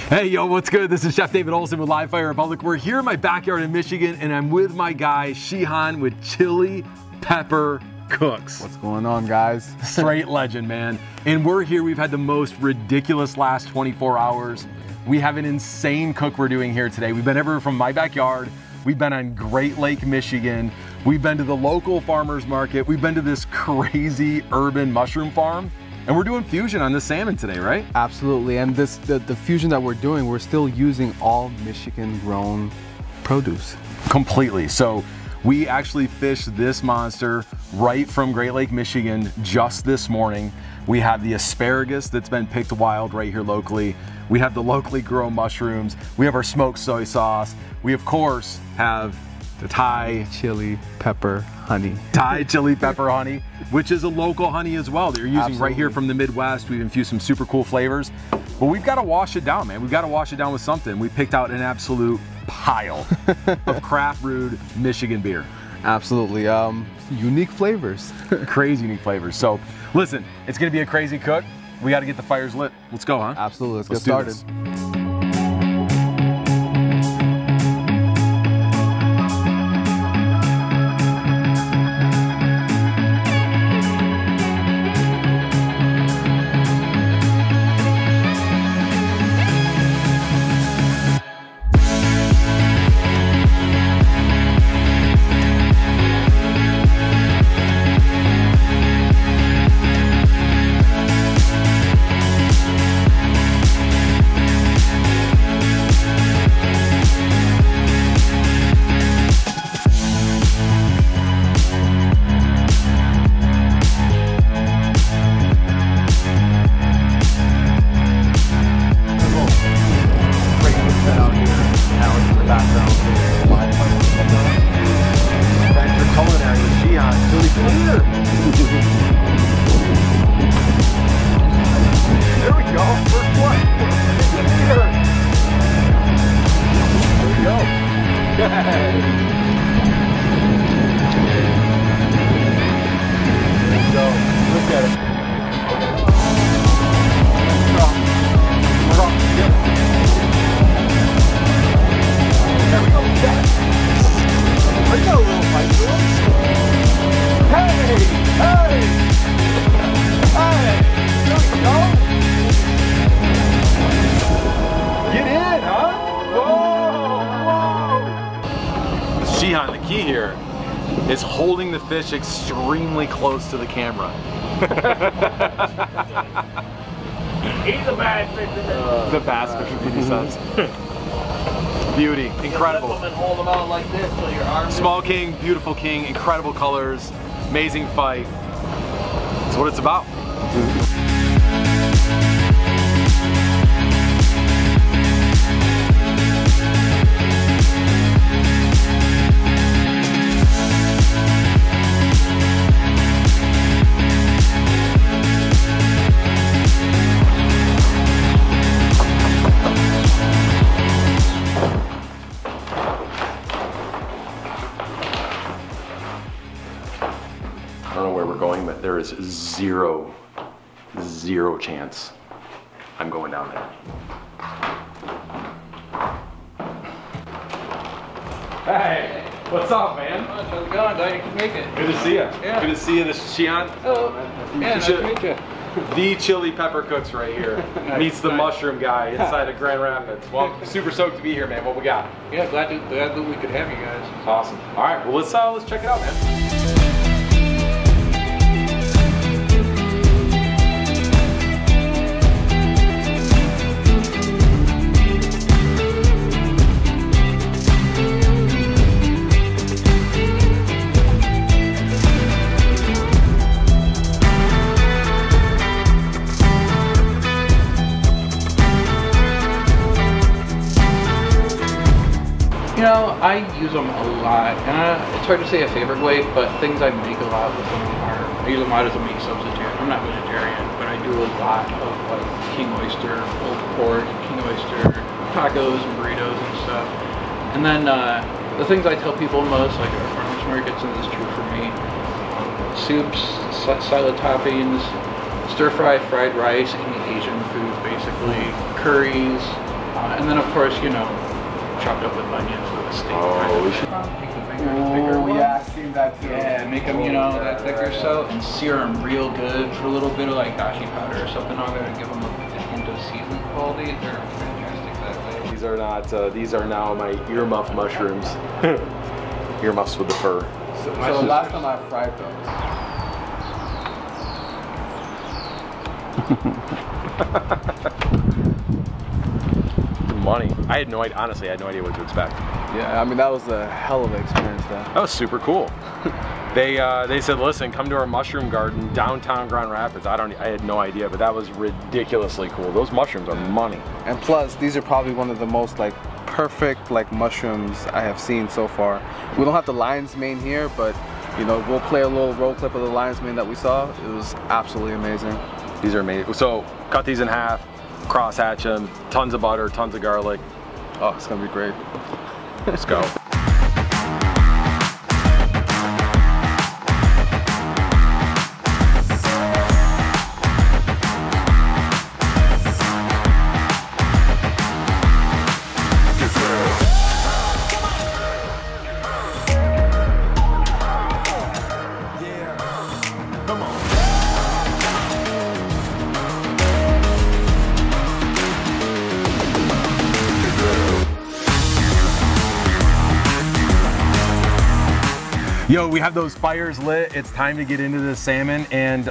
Hey, yo, what's good? This is Chef David Olson with Live Fire Republic. We're here in my backyard in Michigan, and I'm with my guy, Shihan, with Chili Pepper Cooks. What's going on, guys? Straight legend, man. And we're here. We've had the most ridiculous last 24 hours. We have an insane cook we're doing here today. We've been everywhere from my backyard. We've been on Great Lake, Michigan. We've been to the local farmer's market. We've been to this crazy urban mushroom farm. And we're doing fusion on this salmon today, right? Absolutely, and the fusion that we're doing, we're still using all Michigan-grown produce. Completely. So we actually fished this monster right from Great Lake, Michigan just this morning. We have the asparagus that's been picked wild right here locally. We have the locally grown mushrooms. We have our smoked soy sauce. We, of course, have the Thai chili pepper honey. Thai chili pepper honey, which is a local honey as well. They're using Absolutely. right here from the Midwest. We've infused some super cool flavors, but we've got to wash it down, man. We've got to wash it down with something. We picked out an absolute pile of craft brewed Michigan beer. Absolutely, unique flavors. Crazy unique flavors. So listen, it's gonna be a crazy cook. We got to get the fires lit. Let's go, huh? Absolutely, let's get do started. this. Shihan, the key here is holding the fish extremely close to the camera. He's a bad fish. The bastard, he says. Beauty, incredible. Hold them out like this so your arms. Small king, beautiful king, incredible colors, amazing fight. That's what it's about. I don't know where we're going, but there is zero chance I'm going down there. Hey, what's up, man? How's it going? Glad you can make it. Good to see you. Yeah. Good to see you. This is Shihan. Hello. Yeah, nice to meet you. The Chili Pepper Cooks right here. Nice. Meets the mushroom guy inside of Grand Rapids. Well, super stoked to be here, man. What we got? Yeah, glad that we could have you guys. Awesome. All right, well, let's check it out, man. You know, I use them a lot, and it's hard to say a favorite way, but things I make a lot with them are, I use them a lot as a meat substitute. I'm not vegetarian, but I do a lot of like king oyster, pulled pork, king oyster, tacos and burritos and stuff. And then the things I tell people most, like at farmers markets, and this is true for me, soups, salad toppings, stir fry, fried rice, any Asian food basically, curries, And then of course, you know, chopped up with onions with a steak. Oh, we should. Take the bigger one. Yeah, I've seen that too. Yeah, make them, you know, that thicker so, and sear them real good. Put a little bit of like dashi powder or something on there to give them a hint of seafood quality. They're fantastic that way. These are not. These are now my earmuff mushrooms. Earmuffs with the fur. So last time I fried those. Money. I had no idea. Honestly, I had no idea what to expect. Yeah, I mean that was a hell of an experience. That was super cool. They said, listen, come to our mushroom garden downtown Grand Rapids. I had no idea, but that was ridiculously cool. Those mushrooms are money. And plus, these are probably one of the most like perfect like mushrooms I have seen so far. We don't have the lion's mane here, but you know, we'll play a little roll clip of the lion's mane that we saw. It was absolutely amazing. These are amazing. So cut these in half, cross hatch them, tons of butter, tons of garlic. Oh, it's gonna be great. Let's go. Yo, we have those fires lit. It's time to get into the salmon, and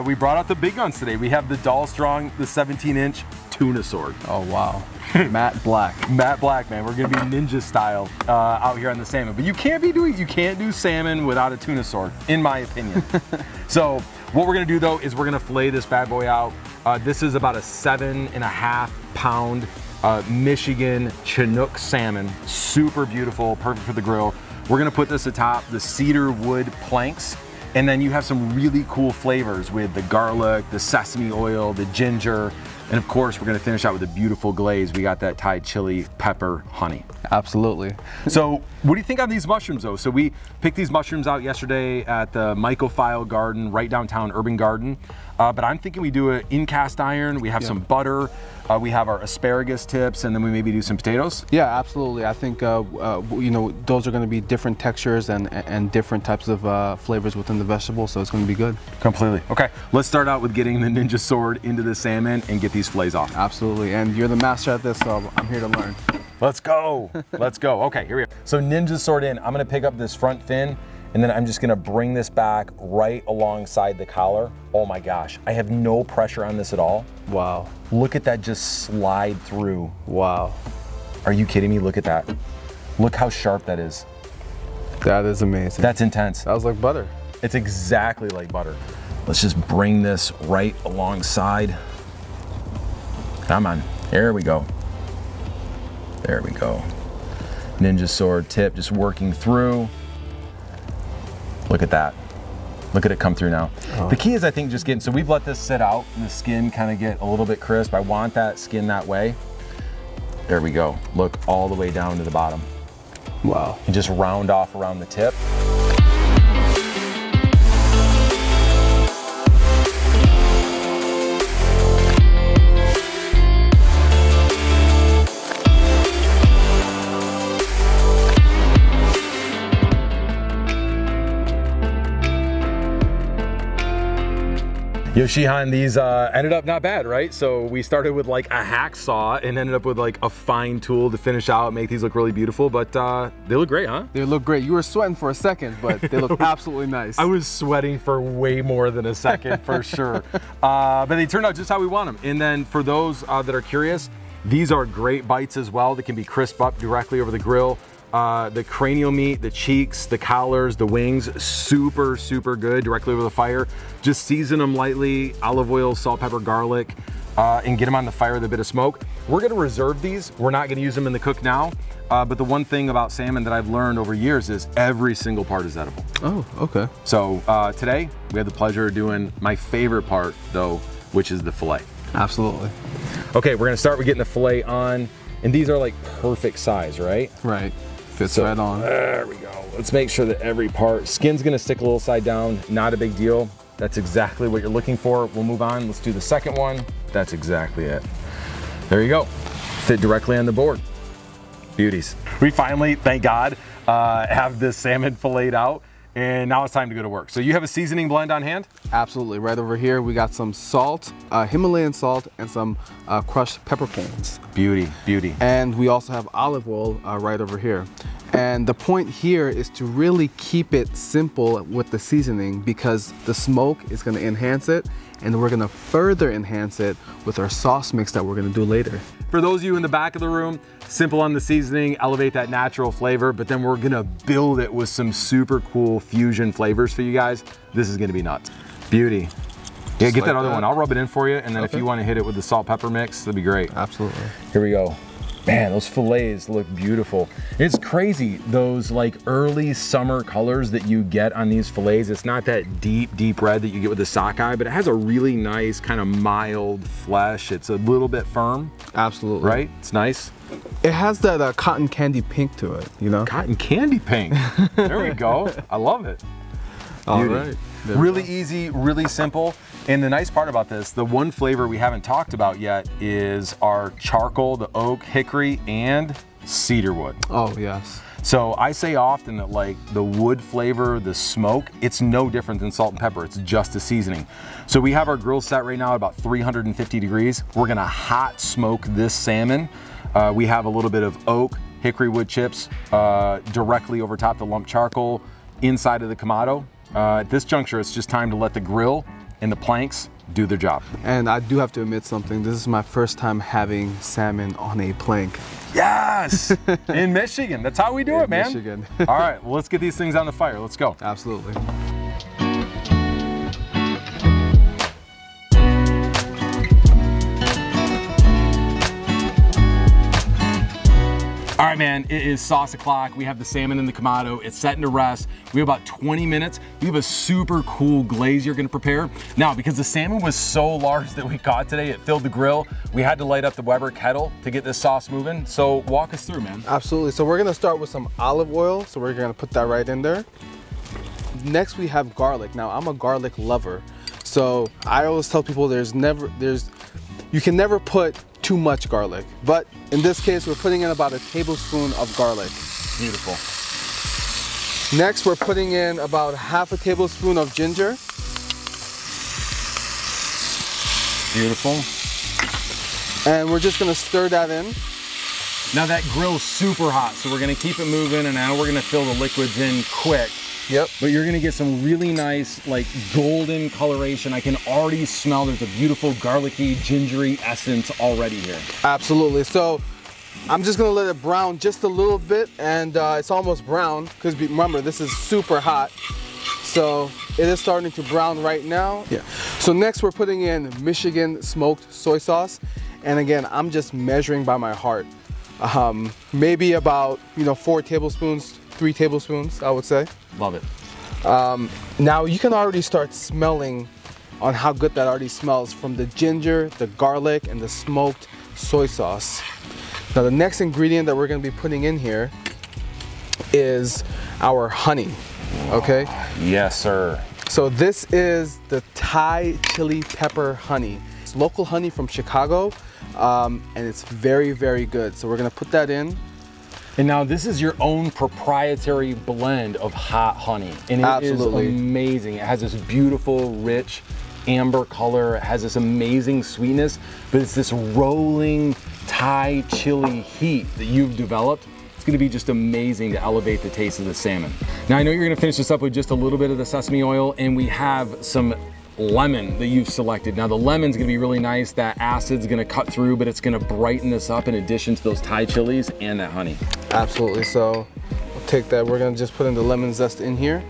we brought out the big guns today. We have the Dalstrong, the 17-inch tuna sword. Oh wow, matte black. Matte black, man. We're gonna be ninja style out here on the salmon. But you can't do salmon without a tuna sword, in my opinion. So what we're gonna do though is we're gonna fillet this bad boy out. This is about a 7.5 pound Michigan Chinook salmon. Super beautiful, perfect for the grill. We're gonna put this atop the cedar wood planks, and then you have some really cool flavors with the garlic, the sesame oil, the ginger, and of course we're gonna finish out with a beautiful glaze. We got that Thai chili pepper honey. Absolutely. So what do you think on these mushrooms though? So we picked these mushrooms out yesterday at the Mycophile Garden, right downtown Urban Garden. But I'm thinking we do it in cast iron. We have some butter. We have our asparagus tips, and then we maybe do some potatoes. Yeah, absolutely. I think you know, those are going to be different textures and different types of flavors within the vegetable, so it's going to be good. Completely. Okay, let's start out with getting the ninja sword into the salmon and get these fillets off. Absolutely, and you're the master at this, so I'm here to learn. Let's go. Let's go. Okay, here we go. So ninja sword in. I'm going to pick up this front fin, and then I'm just gonna bring this back right alongside the collar. Oh my gosh, I have no pressure on this at all. Wow. Look at that just slide through. Wow. Are you kidding me? Look at that. Look how sharp that is. That is amazing. That's intense. That was like butter. It's exactly like butter. Let's just bring this right alongside. Come on, there we go. There we go. Ninja sword tip just working through. Look at that. Look at it come through now. Oh. The key is, I think, just getting, so we've let this sit out and the skin kind of get a little bit crisp. I want that skin that way. There we go. Look all the way down to the bottom. Wow. And just round off around the tip. Yo, Shihan, these ended up not bad, right? So we started with like a hacksaw and ended up with like a fine tool to finish out, make these look really beautiful, but they look great, huh? They look great. You were sweating for a second, but they look absolutely nice. I was sweating for way more than a second, for sure. But they turned out just how we want them. And then for those that are curious, these are great bites as well that can be crisped up directly over the grill. The cranial meat, the cheeks, the collars, the wings, super, super good directly over the fire. Just season them lightly, olive oil, salt, pepper, garlic, and get them on the fire with a bit of smoke. We're gonna reserve these. We're not gonna use them in the cook now. But the one thing about salmon that I've learned over years is every single part is edible. Oh, okay. So today, we had the pleasure of doing my favorite part though, which is the fillet. Absolutely. Okay, we're gonna start with getting the fillet on, and these are like perfect size, right? Right. Fits right on. There we go. Let's make sure that every part, skin's gonna stick a little side down, not a big deal. That's exactly what you're looking for. We'll move on. Let's do the second one. That's exactly it. There you go. fit directly on the board. Beauties. We finally, thank God, have this salmon filleted out, and now it's time to go to work. So you have a seasoning blend on hand? Absolutely. Right over here, we got some salt, Himalayan salt, and some crushed peppercorns. Beauty, beauty. And we also have olive oil right over here. And the point here is to really keep it simple with the seasoning, because the smoke is going to enhance it, and we're going to further enhance it with our sauce mix that we're going to do later. For those of you in the back of the room, simple on the seasoning, elevate that natural flavor, but then we're gonna build it with some super cool fusion flavors for you guys. This is gonna be nuts. Beauty. Yeah, Just get like that other that. one. I'll rub it in for you, and then Okay. if you wanna hit it with the salt pepper mix, that'd be great. Absolutely. Here we go. Man, those fillets look beautiful. It's crazy, those like early summer colors that you get on these fillets. It's not that deep, deep red that you get with the sockeye, but it has a really nice kind of mild flesh. It's a little bit firm. Absolutely. Right? It's nice. It has that cotton candy pink to it, you know? Cotton candy pink. There we go. I love it. All Beauty. right. There we Really go. easy, really simple. And the nice part about this, the one flavor we haven't talked about yet is our charcoal, the oak, hickory, and cedarwood. Oh, yes. So I say often that like the wood flavor, the smoke, it's no different than salt and pepper. It's just a seasoning. So we have our grill set right now at about 350 degrees. We're gonna hot smoke this salmon. We have a little bit of oak, hickory wood chips directly over top the lump charcoal inside of the Kamado. At this juncture, it's just time to let the grill and the planks do their job. And I do have to admit something. This is my first time having salmon on a plank. Yes, in Michigan. That's how we do it, man. Michigan. All right, well, let's get these things on the fire. Let's go. Absolutely. All right, man, it is sauce o'clock. We have the salmon in the Kamado. It's setting to rest. We have about 20 minutes. We have a super cool glaze you're gonna prepare. Now, because the salmon was so large that we caught today, it filled the grill. We had to light up the Weber kettle to get this sauce moving. So walk us through, man. Absolutely. So we're gonna start with some olive oil. So we're gonna put that right in there. Next we have garlic. Now I'm a garlic lover. So I always tell people you can never put too much garlic. But in this case, we're putting in about a tablespoon of garlic. Beautiful. Next, we're putting in about half a tablespoon of ginger. Beautiful. And we're just gonna stir that in. Now that grill's super hot, so we're gonna keep it moving, and now we're gonna fill the liquids in quick. Yep. But you're gonna get some really nice, like golden coloration. I can already smell there's a beautiful garlicky, gingery essence already here. Absolutely. So I'm just gonna let it brown just a little bit, and it's almost brown, because remember, this is super hot. So it is starting to brown right now. Yeah. So next we're putting in Michigan smoked soy sauce. And again, I'm just measuring by my heart. Maybe about, 4 tablespoons, 3 tablespoons, I would say. Love it. Now you can already start smelling on how good that already smells from the ginger, the garlic, and the smoked soy sauce. Now the next ingredient that we're gonna be putting in here is our honey, okay? Yes, sir. So this is the Thai chili pepper honey. It's local honey from Chicago, and it's very, very good. So we're gonna put that in. And now this is your own proprietary blend of hot honey. And it Absolutely. is amazing. It has this beautiful, rich amber color. It has this amazing sweetness, but it's this rolling Thai chili heat that you've developed. It's gonna be just amazing to elevate the taste of the salmon. Now I know you're gonna finish this up with just a little bit of the sesame oil, and we have some lemon that you've selected. Now the lemon's gonna be really nice. That acid's gonna cut through, but it's gonna brighten this up in addition to those Thai chilies and that honey. Absolutely. So I'll take that. We're gonna just put in the lemon zest in here.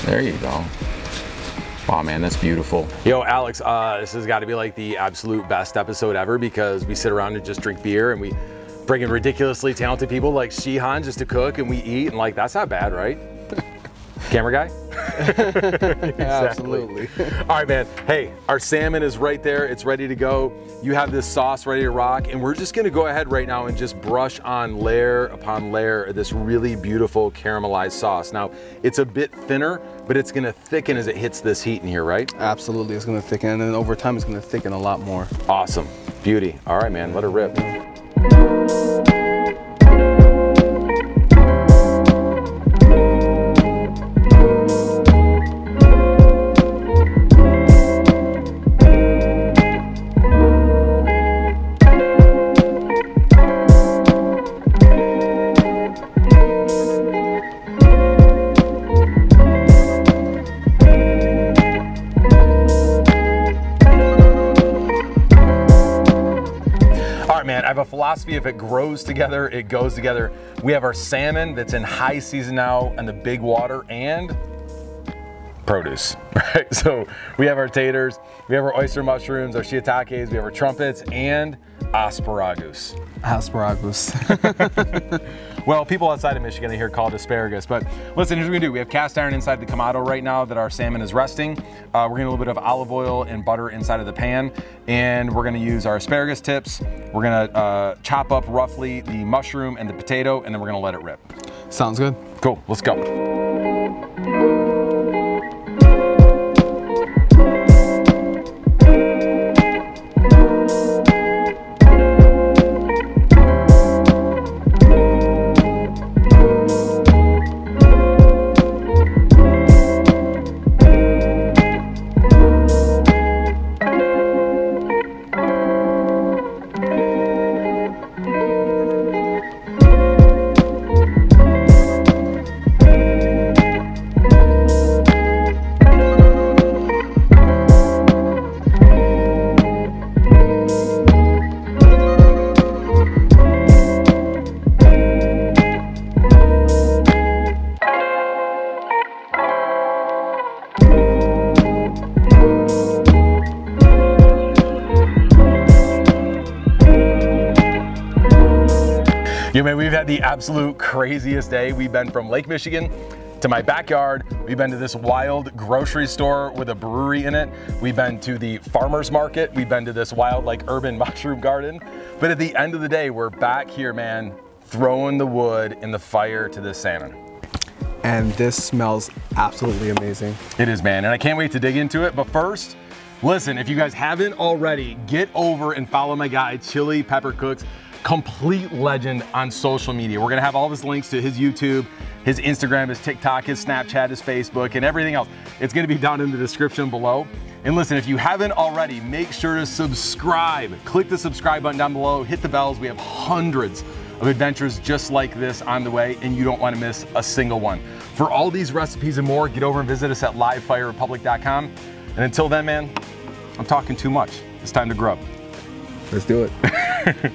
There you go. Wow, man, that's beautiful. Yo, Alex, this has got to be like the absolute best episode ever, because we sit around and just drink beer, and we bring in ridiculously talented people like Shihan just to cook, and we eat, and like, that's not bad, right? Camera guy? Exactly. Absolutely. All right, man. Hey, our salmon is right there. It's ready to go. You have this sauce ready to rock, and we're just gonna go ahead right now and just brush on layer upon layer of this really beautiful caramelized sauce. Now, it's a bit thinner, but it's gonna thicken as it hits this heat in here, right? Absolutely. It's gonna thicken, and then over time it's gonna thicken a lot more. Awesome. Beauty. All right, man, let her rip. Man, I have a philosophy, if it grows together, it goes together. We have our salmon that's in high season now and the big water and produce, right? So we have our taters, we have our oyster mushrooms, our shiitakes, we have our trumpets, and asparagus. Asparagus. Well, people outside of Michigan, they hear called asparagus, but listen, here's what we do. We have cast iron inside the Kamado right now that our salmon is resting. We're gonna a little bit of olive oil and butter inside of the pan, and we're gonna use our asparagus tips. We're gonna chop up roughly the mushroom and the potato, and then we're gonna let it rip. Sounds good. Cool, let's go. You man, we've had the absolute craziest day. We've been from Lake Michigan to my backyard. We've been to this wild grocery store with a brewery in it. We've been to the farmer's market. We've been to this wild like urban mushroom garden. But at the end of the day, we're back here, man, throwing the wood in the fire to this salmon. And this smells absolutely amazing. It is, man, and I can't wait to dig into it. But first, listen, if you guys haven't already, get over and follow my guy, Chili Pepper Cooks. Complete legend on social media. We're gonna have all of his links to his YouTube, his Instagram, his TikTok, his Snapchat, his Facebook, and everything else. It's gonna be down in the description below. And listen, if you haven't already, make sure to subscribe. Click the subscribe button down below, hit the bells. We have hundreds of adventures just like this on the way, and you don't wanna miss a single one. For all these recipes and more, get over and visit us at livefirerepublic.com. And until then, man, I'm talking too much. It's time to grub. Let's do it.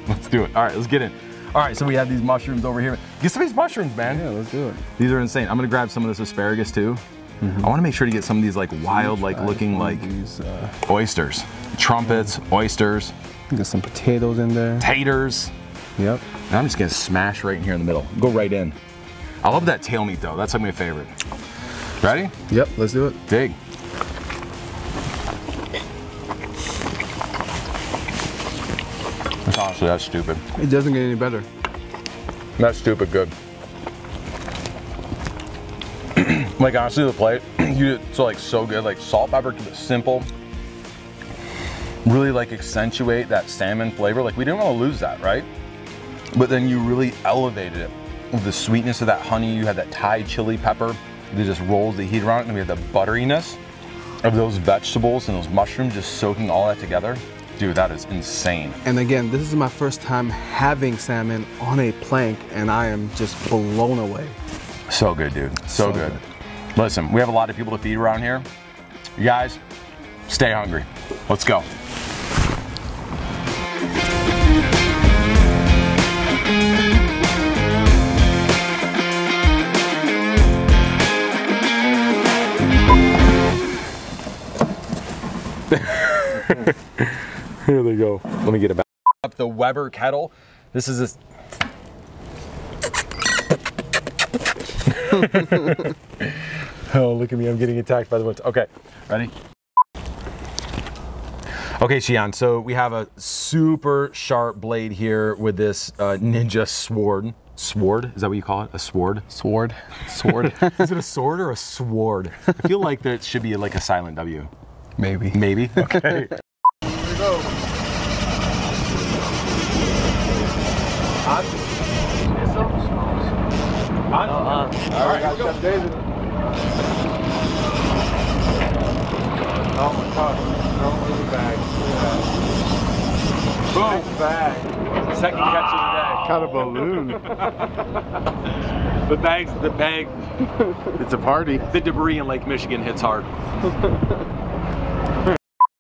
Let's do it. All right, let's get in. All right, so we have these mushrooms over here. Get some of these mushrooms, man. Yeah, let's do it. These are insane. I'm gonna grab some of this asparagus too. I wanna make sure to get some of these like wild, like looking like these, oysters. Trumpets, oysters. Get some potatoes in there. Taters. Yep. And I'm just gonna smash right in here in the middle. Go right in. I love that tail meat though. That's like my favorite. Ready? Yep, let's do it. Dig. Honestly, that's stupid. It doesn't get any better. That's stupid good. Like honestly, the plate, you did so good. Like salt, pepper, keep it simple. Really like accentuate that salmon flavor. Like we didn't want to lose that, right? But then you really elevated it with the sweetness of that honey. You had that Thai chili pepper that just rolls the heat around it, and we had the butteriness of those vegetables and those mushrooms just soaking all that together. Dude, that is insane. And again, this is my first time having salmon on a plank, and I am just blown away. So good, dude. So good. Listen, we have a lot of people to feed around here. You guys, stay hungry. Let's go. Here they go. Let me get it back. Up the Weber kettle. This is this. Oh, look at me. I'm getting attacked by the woods. Okay, ready? Okay, Shihan, so we have a super sharp blade here with this ninja sword. Sword? Is that what you call it? A sword? Sword. Sword. Is it a sword or a sword? I feel like that should be like a silent W. Maybe. Maybe? Okay. Here we go. Boom. Bag. Second catch of the day. Kind of balloon. The bag, It's a party. the debris in Lake Michigan hits hard.